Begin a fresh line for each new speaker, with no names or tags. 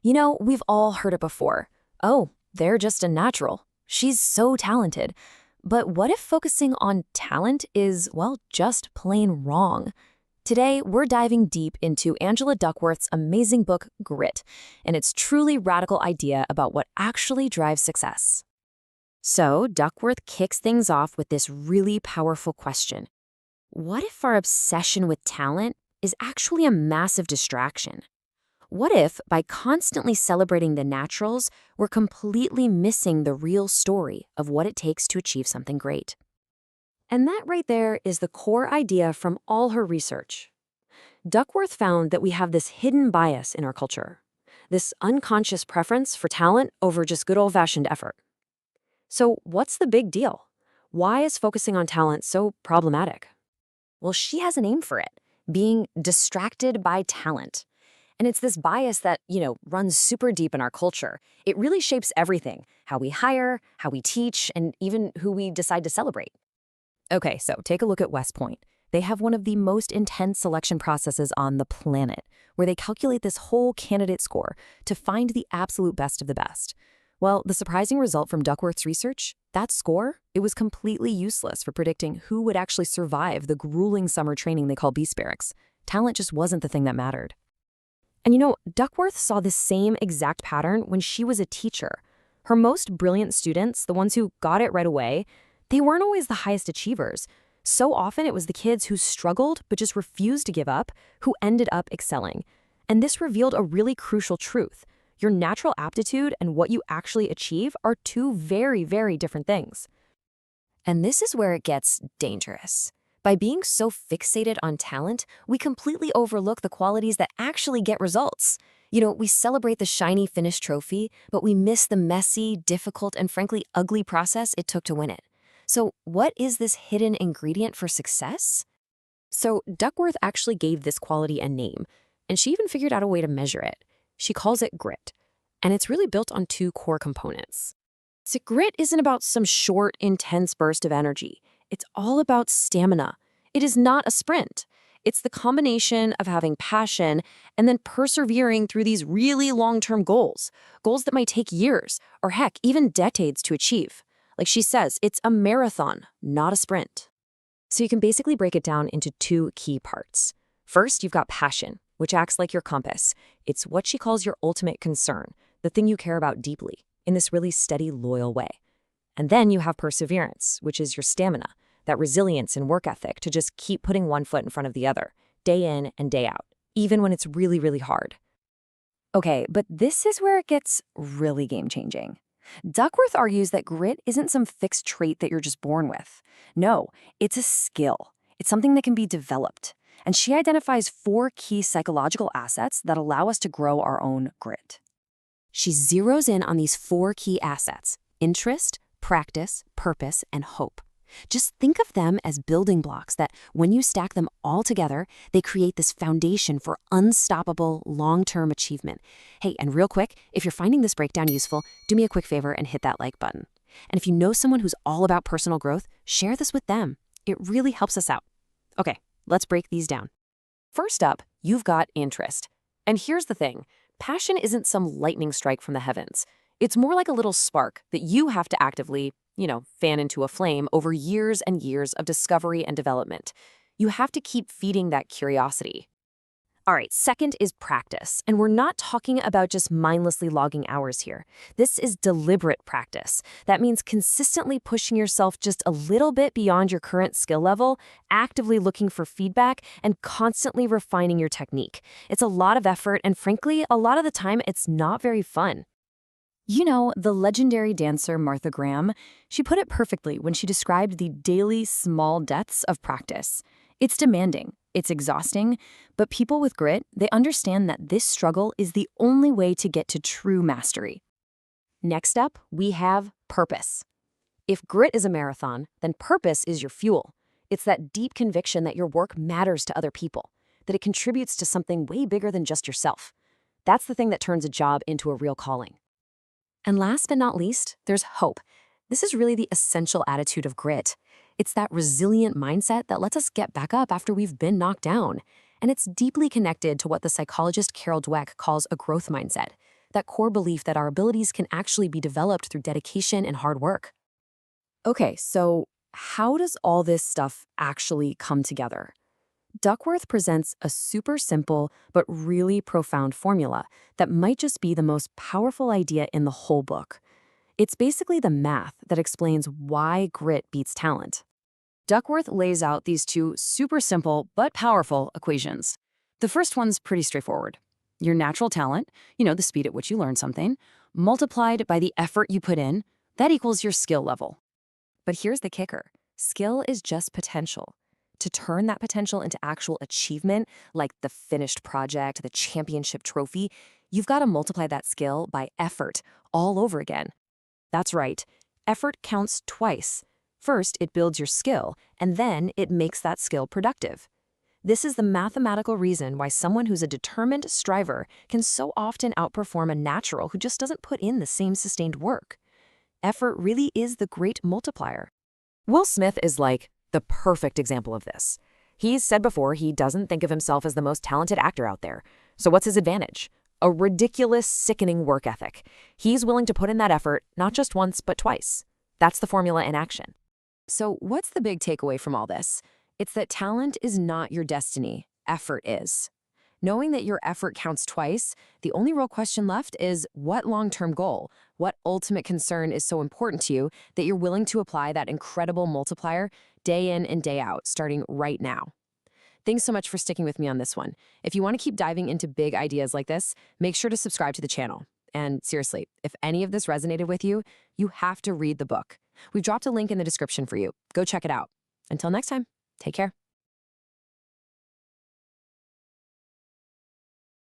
We've all heard it before. Oh, they're just a natural. She's so talented. But what if focusing on talent is, well, just plain wrong? Today, we're diving deep into Angela Duckworth's amazing book, Grit, and its truly radical idea about what actually drives success. So, Duckworth kicks things off with this really powerful question. What if our obsession with talent is actually a massive distraction? What if, by constantly celebrating the naturals, we're completely missing the real story of what it takes to achieve something great? And that right there is the core idea from all her research. Duckworth found that we have this hidden bias in our culture, this unconscious preference for talent over just good old-fashioned effort. So what's the big deal? Why is focusing on talent so problematic? Well, she has a name for it, being distracted by talent. And it's this bias that, runs super deep in our culture. It really shapes everything, how we hire, how we teach, and even who we decide to celebrate. Okay, so take a look at West Point. They have one of the most intense selection processes on the planet, where they calculate this whole candidate score to find the absolute best of the best. Well, the surprising result from Duckworth's research, that score, it was completely useless for predicting who would actually survive the grueling summer training they call beast barracks. Talent just wasn't the thing that mattered. And Duckworth saw this same exact pattern when she was a teacher. Her most brilliant students, the ones who got it right away, they weren't always the highest achievers. So often it was the kids who struggled but just refused to give up who ended up excelling. And this revealed a really crucial truth. Your natural aptitude and what you actually achieve are two very, very different things. And this is where it gets dangerous. By being so fixated on talent, we completely overlook the qualities that actually get results. We celebrate the shiny finished trophy, but we miss the messy, difficult, and frankly ugly process it took to win it. So what is this hidden ingredient for success? So Duckworth actually gave this quality a name, and she even figured out a way to measure it. She calls it grit, and it's really built on two core components. So grit isn't about some short, intense burst of energy. It's all about stamina. It is not a sprint. It's the combination of having passion and then persevering through these really long-term goals that might take years or heck, even decades to achieve. Like she says, it's a marathon, not a sprint. So you can basically break it down into two key parts. First, you've got passion, which acts like your compass. It's what she calls your ultimate concern, the thing you care about deeply, in this really steady, loyal way. And then you have perseverance, which is your stamina, that resilience and work ethic to just keep putting one foot in front of the other, day in and day out, even when it's really, really hard. Okay, but this is where it gets really game-changing. Duckworth argues that grit isn't some fixed trait that you're just born with. No, it's a skill. It's something that can be developed. And she identifies 4 key psychological assets that allow us to grow our own grit. She zeroes in on these 4 key assets: interest, practice, purpose, and hope. Just think of them as building blocks that, when you stack them all together, they create this foundation for unstoppable, long-term achievement. Hey, and real quick, if you're finding this breakdown useful, do me a quick favor and hit that like button. And if you know someone who's all about personal growth, share this with them. It really helps us out. Okay, let's break these down. First up, you've got interest. And here's the thing. Passion isn't some lightning strike from the heavens. It's more like a little spark that you have to actively, fan into a flame over years and years of discovery and development. You have to keep feeding that curiosity. All right, second is practice. And we're not talking about just mindlessly logging hours here. This is deliberate practice. That means consistently pushing yourself just a little bit beyond your current skill level, actively looking for feedback, and constantly refining your technique. It's a lot of effort, and frankly, a lot of the time, it's not very fun. The legendary dancer Martha Graham, she put it perfectly when she described the daily small deaths of practice. It's demanding, it's exhausting, but people with grit, they understand that this struggle is the only way to get to true mastery. Next up, we have purpose. If grit is a marathon, then purpose is your fuel. It's that deep conviction that your work matters to other people, that it contributes to something way bigger than just yourself. That's the thing that turns a job into a real calling. And last but not least, there's hope. This is really the essential attitude of grit. It's that resilient mindset that lets us get back up after we've been knocked down. And it's deeply connected to what the psychologist Carol Dweck calls a growth mindset. that core belief that our abilities can actually be developed through dedication and hard work. Okay, so how does all this stuff actually come together? Duckworth presents a super simple but really profound formula that might just be the most powerful idea in the whole book. It's basically the math that explains why grit beats talent. Duckworth lays out these two super simple but powerful equations. The first one's pretty straightforward. Your natural talent, the speed at which you learn something, multiplied by the effort you put in, that equals your skill level. But here's the kicker. Skill is just potential. To turn that potential into actual achievement, like the finished project, the championship trophy, you've got to multiply that skill by effort all over again. That's right. Effort counts twice. First, it builds your skill, and then it makes that skill productive. This is the mathematical reason why someone who's a determined striver can so often outperform a natural who just doesn't put in the same sustained work. Effort really is the great multiplier. Will Smith is like the perfect example of this. He's said before he doesn't think of himself as the most talented actor out there. So what's his advantage? A ridiculous, sickening work ethic. He's willing to put in that effort not just once, but twice. That's the formula in action. So what's the big takeaway from all this? It's that talent is not your destiny. Effort is. Knowing that your effort counts twice, the only real question left is what long-term goal, what ultimate concern is so important to you that you're willing to apply that incredible multiplier day in and day out, starting right now. Thanks so much for sticking with me on this one. If you want to keep diving into big ideas like this, make sure to subscribe to the channel. And seriously, if any of this resonated with you, you have to read the book. We've dropped a link in the description for you. Go check it out. Until next time, take care.